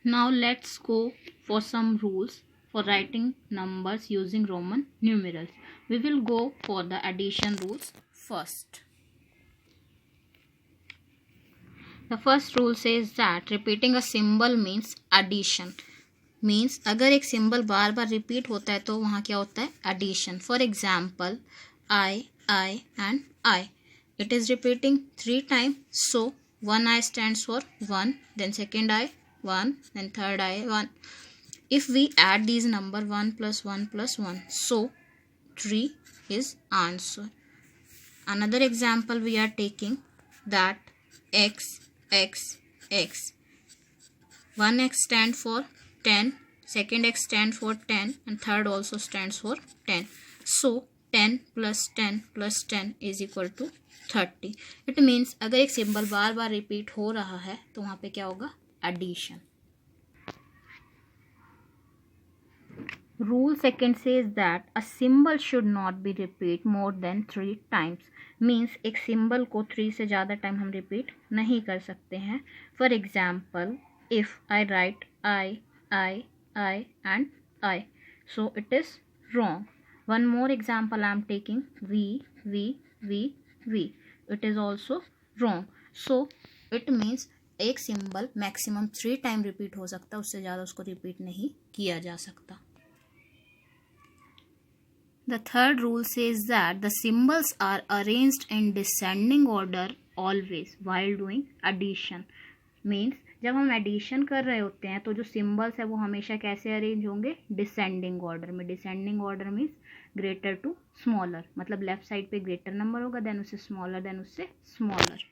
Now let's go for some rules for writing numbers using Roman numerals. We will go for the addition rules first. The first rule says that repeating a symbol means addition. Means अगर एक symbol बार बार repeat होता है तो वहाँ क्या होता है? Addition. For example I and I. It is repeating 3 times. So one I stands for 1, then second I 1, then third I 1. If we add these number 1 plus 1 plus 1, so 3 is answer. Another example we are taking that x. 1x stands for 10, second x stands for 10, and third also stands for 10. So 10 plus 10 plus 10 is equal to 30. It means अगर एक symbol बार बार repeat हो रहा है तो वहाँ पे क्या होगा? Addition. Rule second says that a symbol should not be repeat more than 3 times. Means एक symbol को 3 से ज़्यादा टाइम हम repeat नहीं कर सकते हैं. For example, if I write I and I, so it is wrong. One more example I am taking V. It is also wrong. So it means एक symbol maximum 3 टाइम repeat हो सकता है, उससे ज़्यादा उसको repeat नहीं किया जा सकता. The third rule says that the symbols are arranged in descending order always while doing addition. Means जब हम एडिशन कर रहे होते हैं तो जो सिम्बल्स है वो हमेशा कैसे अरेंज होंगे? डिसेंडिंग ऑर्डर में. Descending order means greater to smaller. मतलब लेफ्ट साइड पे ग्रेटर नंबर होगा, देन उससे स्मॉलर, देन उससे smaller.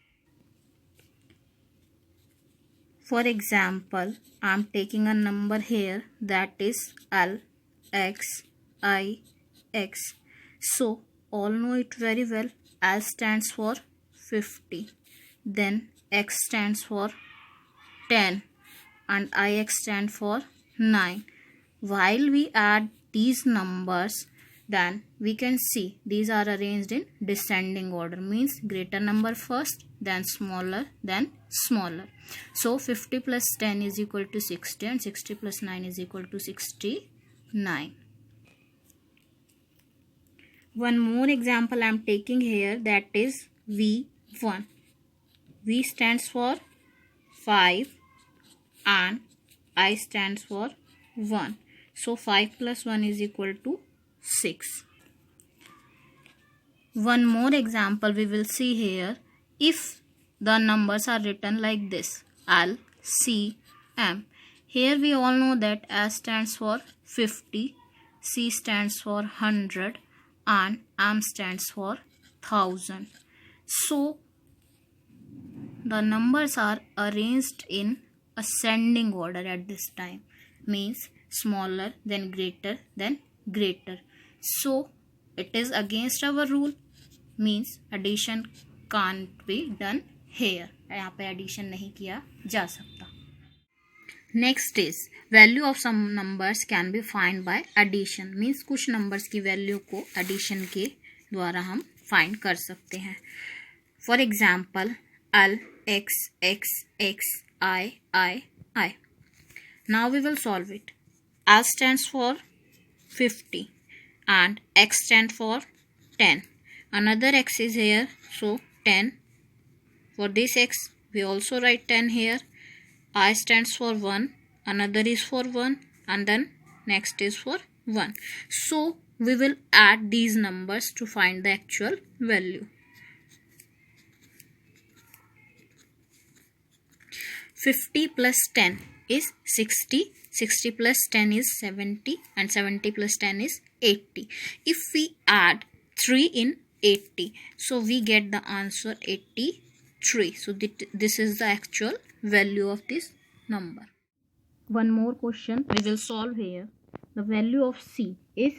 For example I am taking a number here that is L X I X. So all know it very well. L stands for 50, then X stands for 10 and IX stands for 9. While we add these numbers, then we can see these are arranged in descending order. Means greater number first, then smaller, then smaller. So 50 plus 10 is equal to 60 and 60 plus 9 is equal to 69. One more example I am taking here, that is V1. V stands for 5 and I stands for 1. So 5 plus 1 is equal to 6. One more example we will see here. If the numbers are written like this, L, C, M. Here we all know that S stands for 50, C stands for 100 and M stands for 1000. So the numbers are arranged in ascending order at this time. Means smaller, then greater, then greater. So it is against our rule. Means addition can't be done here. यहाँ पे addition नहीं किया जा सकता. Next is value of some numbers can be find by addition. Means कुछ numbers की value को addition के द्वारा हम find कर सकते हैं. For example, L X X X I. Now we will solve it. L stands for 50 and X stands for 10. Another X is here, so 10. For this X we also write 10 here. I stands for 1, another is for 1, and then next is for 1. So we will add these numbers to find the actual value. 50 plus 10 is 60, 60 plus 10 is 70, and 70 plus 10 is 80. If we add 3 in 80, so we get the answer 83. So this is the actual value of this number. One more question we will solve here. The value of C is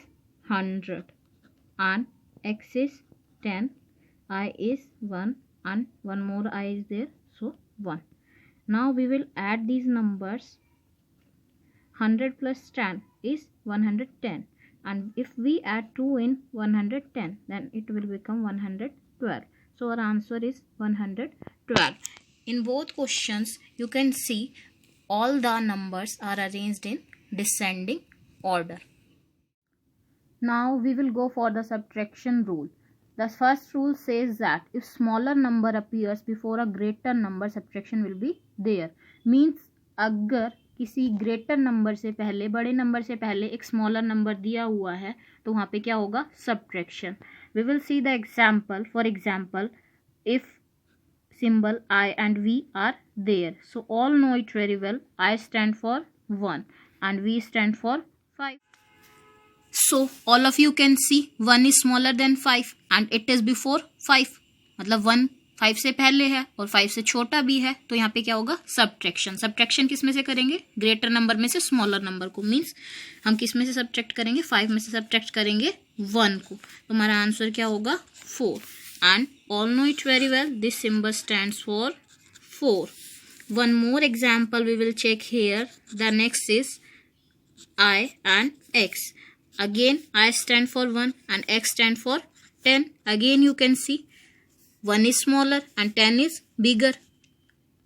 100 and X is 10, I is 1 and one more I is there, so 1. Now we will add these numbers. 100 plus 10 is 110, and if we add 2 in 110, then it will become 112. So our answer is 112. In both questions you can see all the numbers are arranged in descending order. Now we will go for the subtraction rule. The first rule says that if smaller number appears before a greater number, subtraction will be there. Means अगर किसी greater number से पहले, बड़े number से पहले एक smaller number दिया हुआ है तो वहाँ पे क्या होगा? Subtraction. We will see the example. For example, if symbol I and V are there, so all know it very well. I stand for 1 and V stand for 5. So all of you can see 1 is smaller than 5 and it is before 5. मतलब 1 5 से पहले है और 5 से छोटा भी है, तो यहाँ पे क्या होगा? सब्ट्रैक्शन. सब्ट्रैक्शन किस में से करेंगे? ग्रेटर नंबर में से स्मॉलर नंबर को. मीन्स हम किस में से सब्ट्रैक्ट करेंगे? 5 में से सब्ट्रैक्ट करेंगे 1 को. तो हमारा आंसर क्या होगा? 4. And all know it very well, this symbol stands for 4. One more example we will check here. The next is I and X. Again I stand for 1 and X stand for 10. Again you can see 1 is smaller and 10 is bigger,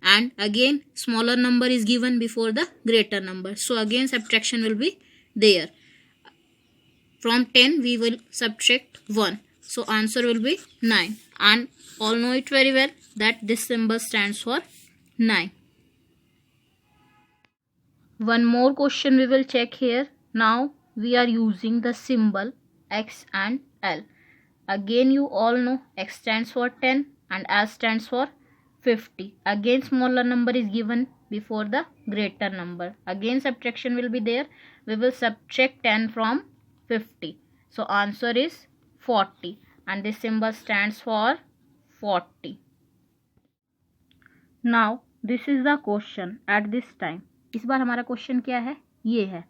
and again smaller number is given before the greater number, so again subtraction will be there. From 10 we will subtract 1, so answer will be 9, and all know it very well that this symbol stands for 9. One more question we will check here. Now we are using the symbol X and L. Again you all know X stands for 10 and L stands for 50. Again smaller number is given before the greater number. Again subtraction will be there. We will subtract 10 from 50. So answer is 40, and this symbol stands for 40. Now this is the question at this time. इस बार हमारा question क्या है? ये है.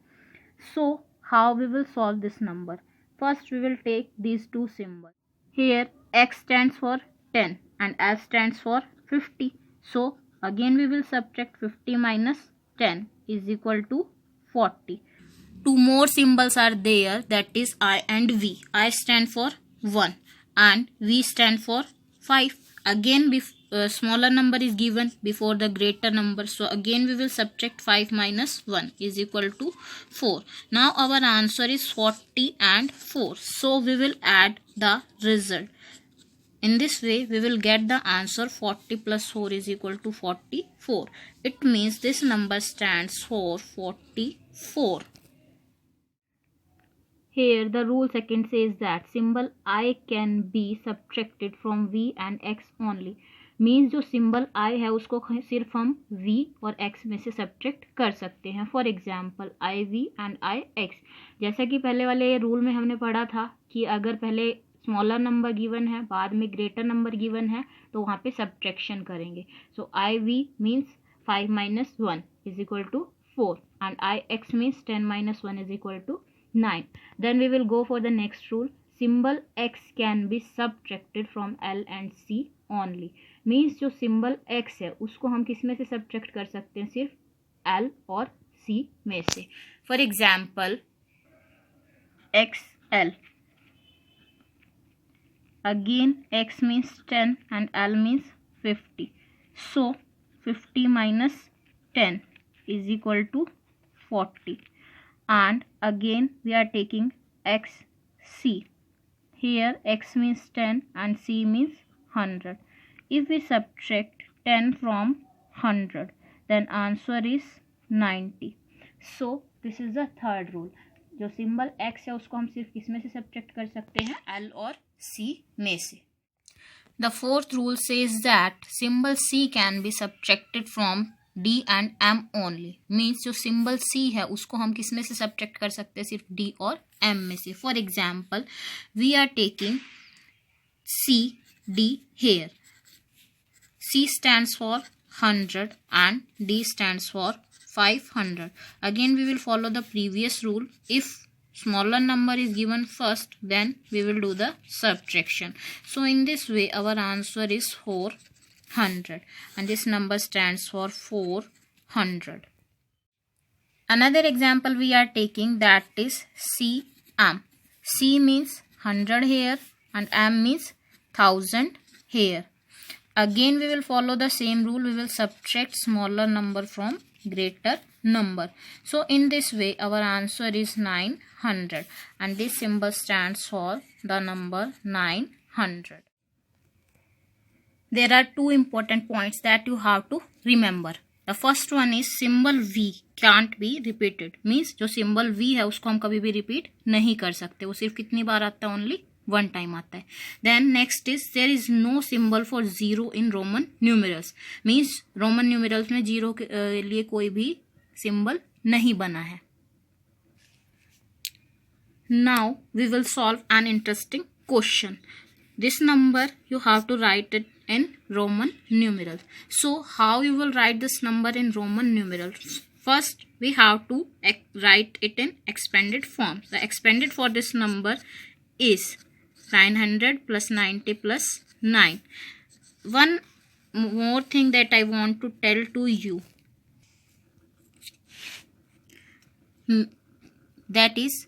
So how we will solve this number? First we will take these two symbols. Here X stands for 10 and L stands for 50. So again we will subtract 50 minus 10 is equal to 40. Two more symbols are there, that is I and V. I stand for 1 and V stand for 5. Again smaller number is given before the greater number, so again we will subtract 5 minus 1 is equal to 4. Now our answer is 40 and 4, so we will add the result. In this way we will get the answer 40 plus 4 is equal to 44. It means this number stands for 44. Here the rule second says that symbol I can be subtracted from V and X only. Means जो symbol आई है उसको सिर्फ हम v और x में से subtract कर सकते हैं. For example I V and I X. जैसा कि पहले वाले रूल में हमने पढ़ा था कि अगर पहले स्मॉलर नंबर गिवन है, बाद में ग्रेटर नंबर गिवन है, तो वहाँ पे सब्ट्रैक्शन करेंगे. सो आई we means 5 minus 1 is equal to 4 and I x means 10 minus 1 is equal to 9. Then we will go for the next rule. Symbol x can be subtracted from L and C only. Means जो symbol x है उसको हम किस में से subtract कर सकते हैं? सिर्फ L और C में से. For example XL. Again x means 10 and L means 50. So 50 minus 10 is equal to 40. And again we are taking XC. Here x means 10 and C means 100. If we subtract 10 from 100, then answer is 90. So this is the third rule. जो symbol x है उसको हम सिर्फ किस में से subtract कर सकते हैं? L और C में से. The fourth rule says that symbol C can be subtracted from D and M only. Means जो सिंबल C है उसको हम किस में से सब्ट्रैक्ट कर सकते हैं? सिर्फ D और M में से. For example, we are taking C D here. C stands for 100 and D stands for 500. Again we will follow the previous rule. If smaller number is given first, then we will do the subtraction. So in this way our answer is 400 and this number stands for 400. Another example we are taking, that is CM. C means 100 here and M means 1000 here. Again we will follow the same rule. We will subtract smaller number from greater number. So in this way our answer is 900, and this symbol stands for the number 900. There are two important points that you have to remember. The first one is symbol V can't be repeated. Means जो symbol V है उसको हम कभी भी repeat नहीं कर सकते. वो सिर्फ कितनी बार आता है? Only one time आता है. Then next is there is no symbol for zero in Roman numerals. Means Roman numerals में जीरो के लिए कोई भी symbol नहीं बना है. Now we will solve an interesting question. This number you have to write it in Roman numerals. So how you will write this number in Roman numerals? First we have to write it in expanded form. The expanded for this number is 900 plus 90 plus 9. One more thing that I want to tell to you, that is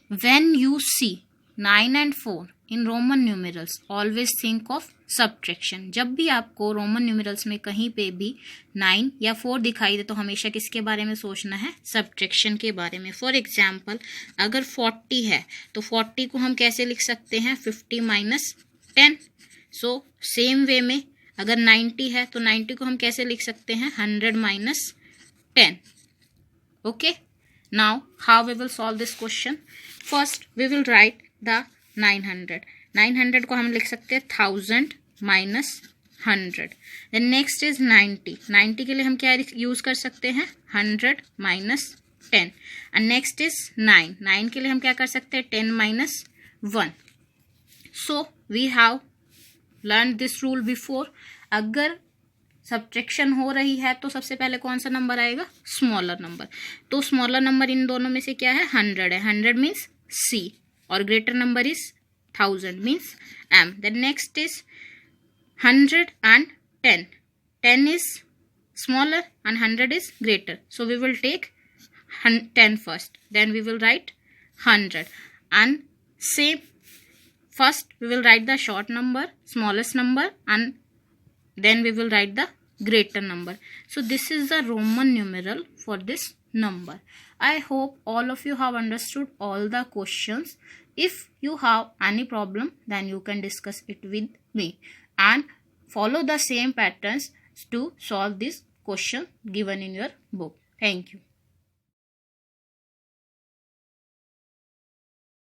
when you see 9 and 4 in Roman numerals, always think of subtraction. जब भी आपको Roman numerals में कहीं पे भी 9 या 4 दिखाई दे तो हमेशा किसके बारे में सोचना है? सब्ट्रैक्शन के बारे में. फॉर एग्जाम्पल अगर 40 है तो 40 को हम कैसे लिख सकते हैं? 50 माइनस 10. सो सेम वे में अगर 90 है तो 90 को हम कैसे लिख सकते हैं? 100 minus 10. Okay, now how we will solve this question. First we will write the 900. 900 को हम लिख सकते हैं 1000 माइनस 100. Then next is 90. 90 के लिए हम क्या यूज कर सकते हैं? 100 माइनस 10. And next is 9. 9 के लिए हम क्या कर सकते हैं? 10 minus 1. So we have learn this rule before. अगर सब्ट्रैक्शन हो रही है तो सबसे पहले कौन सा नंबर आएगा? Smaller number. तो स्मॉलर नंबर इन दोनों में से क्या है? 100 है. 100 मीन्स C. और greater number is 1000 means M. The next is 100 and 10. 10 is smaller and 100 is greater. So we will take 10 first. Then we will write 100. And same, first we will write the short number, smallest number, and then we will write the greater number. So this is the Roman numeral for this number. I hope all of you have understood all the questions. If you have any problem, then you can discuss it with me and follow the same patterns to solve this question given in your book. Thank you.